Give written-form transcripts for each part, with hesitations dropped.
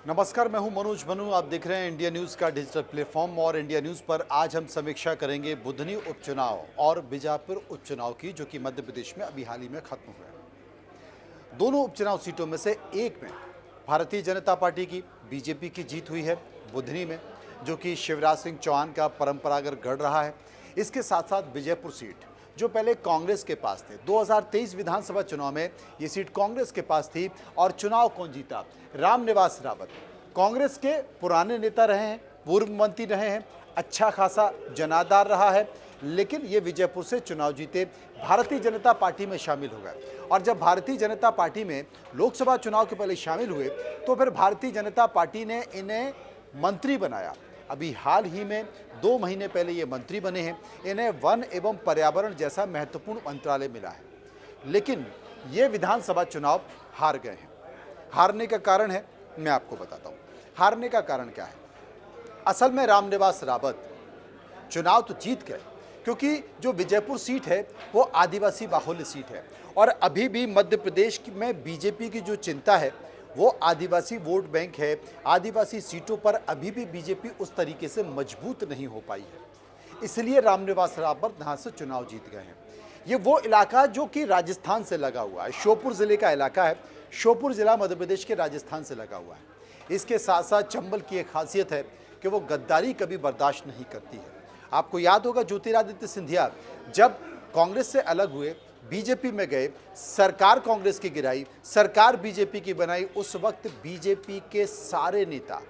नमस्कार, मैं हूं मनोज मनु। आप देख रहे हैं इंडिया न्यूज़ का डिजिटल प्लेटफॉर्म और इंडिया न्यूज़ पर आज हम समीक्षा करेंगे बुधनी उपचुनाव और बीजापुर उपचुनाव की, जो कि मध्य प्रदेश में अभी हाल ही में खत्म हुए हैं। दोनों उपचुनाव सीटों में से एक में भारतीय जनता पार्टी की, बीजेपी की जीत हुई है बुधनी में, जो कि शिवराज सिंह चौहान का परंपरागत गढ़ रहा है। इसके साथ साथ विजयपुर सीट, जो पहले कांग्रेस के पास थे, 2023 विधानसभा चुनाव में ये सीट कांग्रेस के पास थी और चुनाव कौन जीता? रामनिवास रावत। कांग्रेस के पुराने नेता रहे हैं, पूर्व मंत्री रहे हैं, अच्छा खासा जनाधार रहा है, लेकिन ये विजयपुर से चुनाव जीते, भारतीय जनता पार्टी में शामिल हो गए। और जब भारतीय जनता पार्टी में लोकसभा चुनाव के पहले शामिल हुए, तो फिर भारतीय जनता पार्टी ने इन्हें मंत्री बनाया। अभी हाल ही में 2 महीने पहले ये मंत्री बने हैं। इन्हें वन एवं पर्यावरण जैसा महत्वपूर्ण मंत्रालय मिला है, लेकिन ये विधानसभा चुनाव हार गए हैं। हारने का कारण है, मैं आपको बताता हूँ। हारने का कारण क्या है? असल में रामनिवास रावत चुनाव तो जीत गए, क्योंकि जो विजयपुर सीट है वो आदिवासी बाहुल्य सीट है और अभी भी मध्य प्रदेश में बीजेपी की जो चिंता है वो आदिवासी वोट बैंक है। आदिवासी सीटों पर अभी भी बीजेपी उस तरीके से मजबूत नहीं हो पाई है, इसलिए रामनिवास रावत यहाँ से चुनाव जीत गए हैं। ये वो इलाका जो कि राजस्थान से लगा हुआ है, श्योपुर जिले का इलाका है। श्योपुर जिला मध्य प्रदेश के राजस्थान से लगा हुआ है। इसके साथ साथ चंबल की एक खासियत है कि वो गद्दारी कभी बर्दाश्त नहीं करती है। आपको याद होगा, ज्योतिरादित्य सिंधिया जब कांग्रेस से अलग हुए, बीजेपी में गए, सरकार कांग्रेस की गिराई, सरकार बीजेपी की बनाई, उस वक्त बीजेपी के सारे नेता,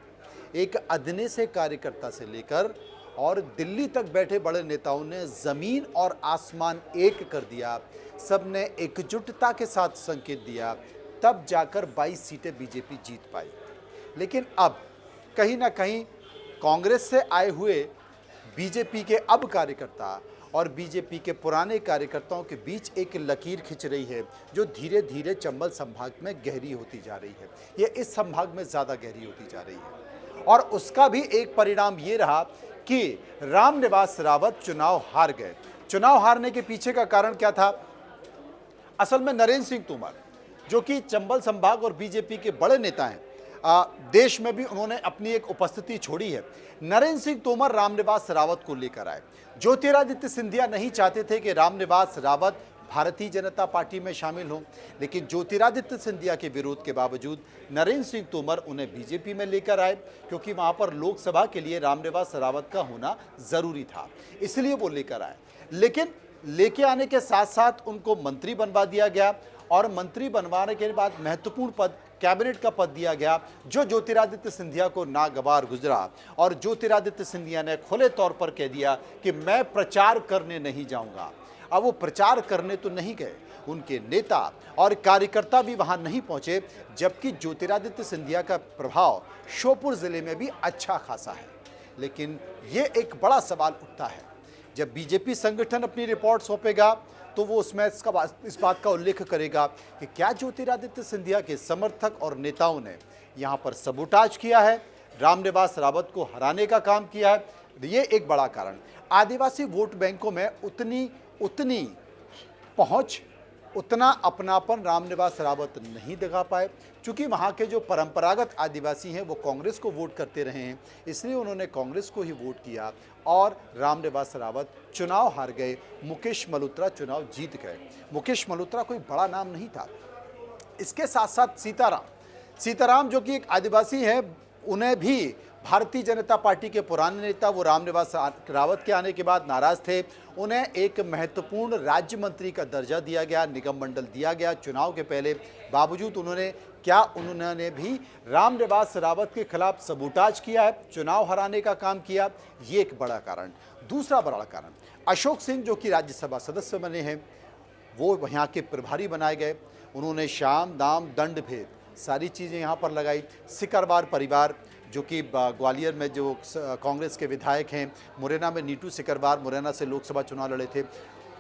एक अदने से कार्यकर्ता से लेकर और दिल्ली तक बैठे बड़े नेताओं ने जमीन और आसमान एक कर दिया। सबने एकजुटता के साथ संकेत दिया, तब जाकर 22 सीटें बीजेपी जीत पाई। लेकिन अब कहीं ना कहीं कांग्रेस से आए हुए बीजेपी के अब कार्यकर्ता और बीजेपी के पुराने कार्यकर्ताओं के बीच एक लकीर खिंच रही है, जो धीरे धीरे चंबल संभाग में गहरी होती जा रही है। ये इस संभाग में ज़्यादा गहरी होती जा रही है और उसका भी एक परिणाम ये रहा कि रामनिवास रावत चुनाव हार गए। चुनाव हारने के पीछे का कारण क्या था? असल में नरेंद्र सिंह तोमर, जो कि चंबल संभाग और बीजेपी के बड़े नेता हैं, देश में भी उन्होंने अपनी एक उपस्थिति छोड़ी है। नरेंद्र सिंह तोमर रामनिवास रावत को लेकर आए। ज्योतिरादित्य सिंधिया नहीं चाहते थे कि रामनिवास रावत भारतीय जनता पार्टी में शामिल हों, लेकिन ज्योतिरादित्य सिंधिया के विरोध के बावजूद नरेंद्र सिंह तोमर उन्हें बीजेपी में लेकर आए, क्योंकि वहां पर लोकसभा के लिए रामनिवास रावत का होना जरूरी था, इसलिए वो लेकर आए। लेकिन लेके आने के साथ साथ उनको मंत्री बनवा दिया गया और मंत्री बनवाने के बाद महत्वपूर्ण पद, कैबिनेट का पद दिया गया, जो ज्योतिरादित्य सिंधिया को नागवार गुजरा। और ज्योतिरादित्य सिंधिया ने खुले तौर पर कह दिया कि मैं प्रचार करने नहीं जाऊंगा। अब वो प्रचार करने तो नहीं गए, उनके नेता और कार्यकर्ता भी वहां नहीं पहुंचे, जबकि ज्योतिरादित्य सिंधिया का प्रभाव श्योपुर जिले में भी अच्छा खासा है। लेकिन ये एक बड़ा सवाल उठता है, जब बीजेपी संगठन अपनी रिपोर्ट सौंपेगा तो वो उसमें इस बात का उल्लेख करेगा कि क्या ज्योतिरादित्य सिंधिया के समर्थक और नेताओं ने यहाँ पर सबूटाज किया है, रामनिवास रावत को हराने का काम किया है। ये एक बड़ा कारण। आदिवासी वोट बैंकों में उतनी पहुँच, उतना अपनापन रामनिवास रावत नहीं दिखा पाए, क्योंकि वहाँ के जो परंपरागत आदिवासी हैं वो कांग्रेस को वोट करते रहे हैं, इसलिए उन्होंने कांग्रेस को ही वोट किया और रामनिवास रावत चुनाव हार गए। मुकेश मल्होत्रा चुनाव जीत गए। मुकेश मल्होत्रा कोई बड़ा नाम नहीं था। इसके साथ साथ सीताराम जो कि एक आदिवासी हैं, उन्हें भी भारतीय जनता पार्टी के पुराने नेता, वो रामनिवास रावत के आने के बाद नाराज थे, उन्हें एक महत्वपूर्ण राज्य मंत्री का दर्जा दिया गया, निगम मंडल दिया गया चुनाव के पहले। बावजूद उन्होंने भी रामनिवास रावत के खिलाफ सबूटाज किया है, चुनाव हराने का काम किया। ये एक बड़ा कारण। दूसरा बड़ा कारण, अशोक सिंह जो कि राज्यसभा सदस्य बने हैं, वो यहाँ के प्रभारी बनाए गए। उन्होंने शाम दाम दंड भेद सारी चीज़ें यहाँ पर लगाई। सिकरवार परिवार, जो कि ग्वालियर में जो कांग्रेस के विधायक हैं, मुरैना में नीटू सिकरवार, मुरैना से लोकसभा चुनाव लड़े थे,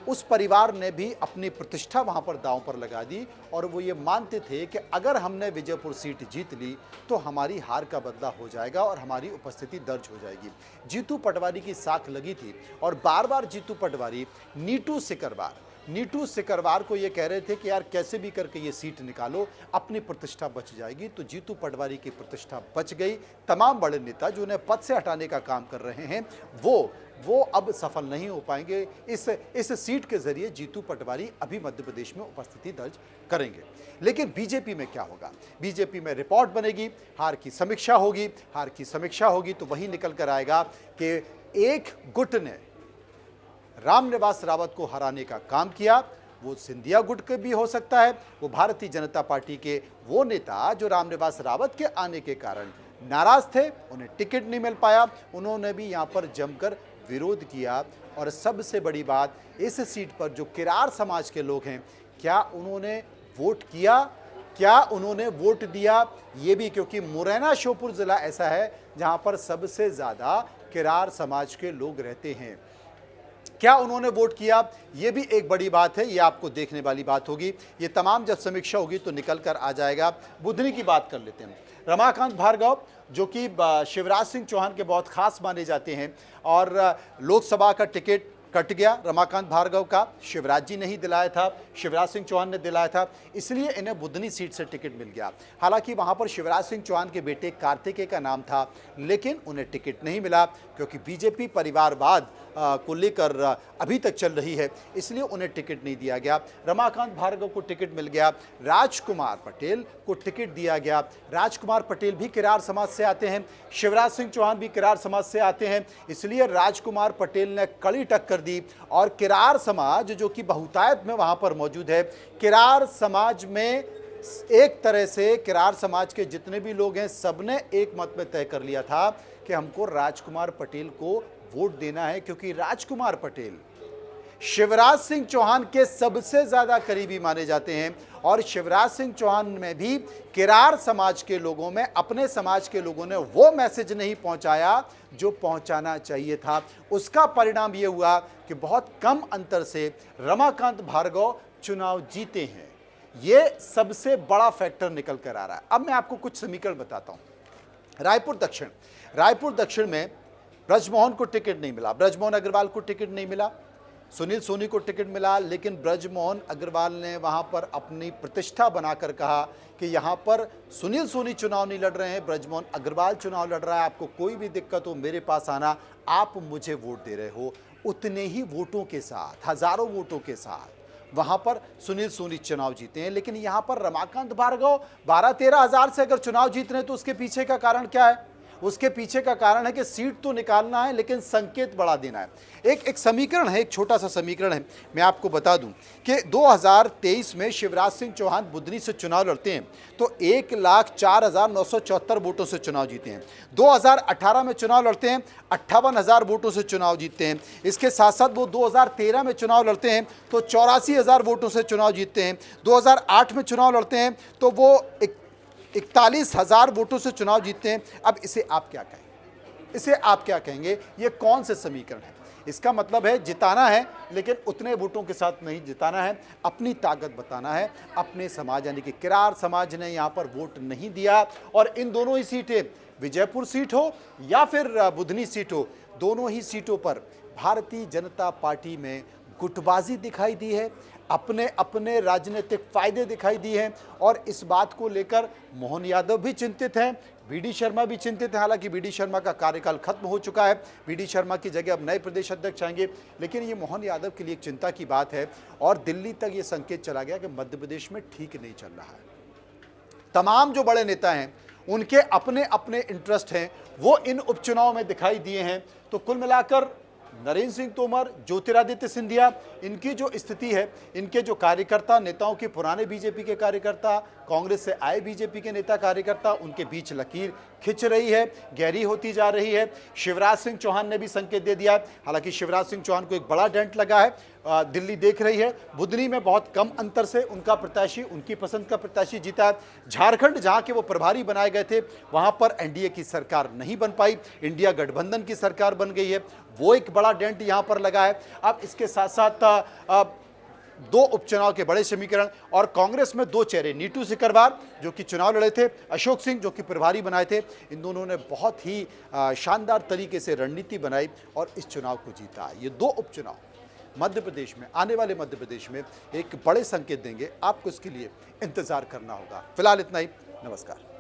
उस परिवार ने भी अपनी प्रतिष्ठा वहाँ पर दांव पर लगा दी और वो ये मानते थे कि अगर हमने विजयपुर सीट जीत ली तो हमारी हार का बदला हो जाएगा और हमारी उपस्थिति दर्ज हो जाएगी। जीतू पटवारी की साख लगी थी और बार बार जीतू पटवारी नीटू सिकरवार नीटू सिकरवार को ये कह रहे थे कि यार कैसे भी करके ये सीट निकालो, अपनी प्रतिष्ठा बच जाएगी। तो जीतू पटवारी की प्रतिष्ठा बच गई। तमाम बड़े नेता जो उन्हें पद से हटाने का काम कर रहे हैं वो अब सफल नहीं हो पाएंगे। इस सीट के जरिए जीतू पटवारी अभी मध्य प्रदेश में उपस्थिति दर्ज करेंगे। लेकिन बीजेपी में क्या होगा? बीजेपी में रिपोर्ट बनेगी, हार की समीक्षा होगी तो वही निकल कर आएगा कि एक गुट ने रामनिवास रावत को हराने का काम किया। वो सिंधिया गुट के भी हो सकता है, वो भारतीय जनता पार्टी के वो नेता जो रामनिवास रावत के आने के कारण नाराज थे, उन्हें टिकट नहीं मिल पाया, उन्होंने भी यहाँ पर जमकर विरोध किया। और सबसे बड़ी बात, इस सीट पर जो किरार समाज के लोग हैं, क्या उन्होंने वोट किया, क्या उन्होंने वोट दिया? ये भी, क्योंकि मुरैना श्योपुर जिला ऐसा है जहां पर सबसे ज्यादा किरार समाज के लोग रहते हैं। क्या उन्होंने वोट किया? ये भी एक बड़ी बात है, ये आपको देखने वाली बात होगी। ये तमाम जब समीक्षा होगी तो निकल कर आ जाएगा। बुधनी की बात कर लेते हैं। रमाकांत भार्गव जो कि शिवराज सिंह चौहान के बहुत खास माने जाते हैं, और लोकसभा का टिकट कट गया रमाकांत भार्गव का। शिवराज जी ने ही दिलाया था, शिवराज सिंह चौहान ने दिलाया था, इसलिए इन्हें बुधनी सीट से टिकट मिल गया। हालांकि वहां पर शिवराज सिंह चौहान के बेटे कार्तिकेय का नाम था, लेकिन उन्हें टिकट नहीं मिला, क्योंकि बीजेपी परिवारवाद को लेकर अभी तक चल रही है, इसलिए उन्हें टिकट नहीं दिया गया। रमाकांत भार्गव को टिकट मिल गया। राजकुमार पटेल को टिकट दिया गया। राजकुमार पटेल भी किरार समाज से आते हैं, शिवराज सिंह चौहान भी किरार समाज से आते हैं, इसलिए राजकुमार पटेल ने कड़ी टक्कर दी। और किरार समाज जो कि बहुतायत में वहां पर मौजूद है, किरार समाज में एक तरह से किरार समाज के जितने भी लोग हैं, सबने एक मत में तय कर लिया था कि हमको राजकुमार पटेल को वोट देना है, क्योंकि राजकुमार पटेल शिवराज सिंह चौहान के सबसे ज्यादा करीबी माने जाते हैं। और शिवराज सिंह चौहान में भी किरार समाज के लोगों में, अपने समाज के लोगों ने वो मैसेज नहीं पहुंचाया जो पहुंचाना चाहिए था। उसका परिणाम ये हुआ कि बहुत कम अंतर से रमाकांत भार्गव चुनाव जीते हैं। ये सबसे बड़ा फैक्टर निकल कर आ रहा है। अब मैं आपको कुछ समीकरण बताता हूं। रायपुर दक्षिण में ब्रजमोहन को टिकट नहीं मिला, ब्रजमोहन अग्रवाल को टिकट नहीं मिला, सुनील सोनी को टिकट मिला, लेकिन ब्रजमोहन अग्रवाल ने वहां पर अपनी प्रतिष्ठा बनाकर कहा कि यहां पर सुनील सोनी चुनाव नहीं लड़ रहे हैं, ब्रजमोहन अग्रवाल चुनाव लड़ रहा है, आपको कोई भी दिक्कत हो मेरे पास आना, आप मुझे वोट दे रहे हो। उतने ही वोटों के साथ, हजारों वोटों के साथ वहां पर सुनील सोनी चुनाव जीते हैं। लेकिन यहां पर रमाकांत भार्गव 12-13 हजार से अगर चुनाव जीत रहे हैं तो उसके पीछे का कारण क्या है? उसके पीछे का कारण है कि सीट तो निकालना है, लेकिन संकेत बढ़ा देना है। एक समीकरण है, एक छोटा सा समीकरण है, मैं आपको बता दूं कि 2023 में शिवराज सिंह चौहान बुधनी से चुनाव लड़ते हैं तो 1,04,974 वोटों से चुनाव जीते हैं। 2018 में चुनाव लड़ते हैं, 58,000 वोटों से चुनाव जीतते हैं। इसके साथ साथ वो 2013 में चुनाव लड़ते हैं तो 84,000 वोटों से चुनाव जीतते हैं। 2008 में चुनाव लड़ते हैं तो वो 41,000 वोटों से चुनाव जीतते हैं। अब इसे आप क्या कहेंगे? ये कौन से समीकरण है? इसका मतलब है जिताना है, लेकिन उतने वोटों के साथ नहीं जिताना है, अपनी ताकत बताना है। अपने समाज यानी कि किरार समाज ने यहाँ पर वोट नहीं दिया। और इन दोनों ही सीटें, विजयपुर सीट हो या फिर बुधनी सीट हो, दोनों ही सीटों पर भारतीय जनता पार्टी में गुटबाजी दिखाई दी है, अपने अपने राजनीतिक फायदे दिखाई दिए हैं। और इस बात को लेकर मोहन यादव भी चिंतित हैं, बीडी शर्मा भी चिंतित हैं। हालांकि बीडी शर्मा का कार्यकाल खत्म हो चुका है, बीडी शर्मा की जगह अब नए प्रदेश अध्यक्ष आएंगे, लेकिन ये मोहन यादव के लिए एक चिंता की बात है। और दिल्ली तक ये संकेत चला गया कि मध्य प्रदेश में ठीक नहीं चल रहा है। तमाम जो बड़े नेता हैं उनके अपने अपने इंटरेस्ट हैं, वो इन उपचुनाव में दिखाई दिए हैं। तो कुल मिलाकर नरेंद्र सिंह तोमर, ज्योतिरादित्य सिंधिया, इनकी जो स्थिति है, इनके जो कार्यकर्ता, नेताओं के पुराने बीजेपी के कार्यकर्ता, कांग्रेस से आए बीजेपी के नेता कार्यकर्ता, उनके बीच लकीर खिंच रही है, गहरी होती जा रही है। शिवराज सिंह चौहान ने भी संकेत दे दिया है। हालांकि शिवराज सिंह चौहान को एक बड़ा डेंट लगा है, दिल्ली देख रही है। बुधनी में बहुत कम अंतर से उनका प्रत्याशी, उनकी पसंद का प्रत्याशी जीता है। झारखंड जहां के वो प्रभारी बनाए गए थे, वहां पर एनडीए की सरकार नहीं बन पाई, इंडिया गठबंधन की सरकार बन गई है, वो एक बड़ा डेंट यहां पर लगा है। अब इसके साथ साथ दो उपचुनाव के बड़े समीकरण, और कांग्रेस में दो चेहरे, नीटू सिकरवार जो कि चुनाव लड़े थे, अशोक सिंह जो कि प्रभारी बनाए थे, इन दोनों ने बहुत ही शानदार तरीके से रणनीति बनाई और इस चुनाव को जीता। ये दो उपचुनाव मध्य प्रदेश में, आने वाले मध्य प्रदेश में एक बड़े संकेत देंगे, आपको इसके लिए इंतजार करना होगा। फिलहाल इतना ही। नमस्कार।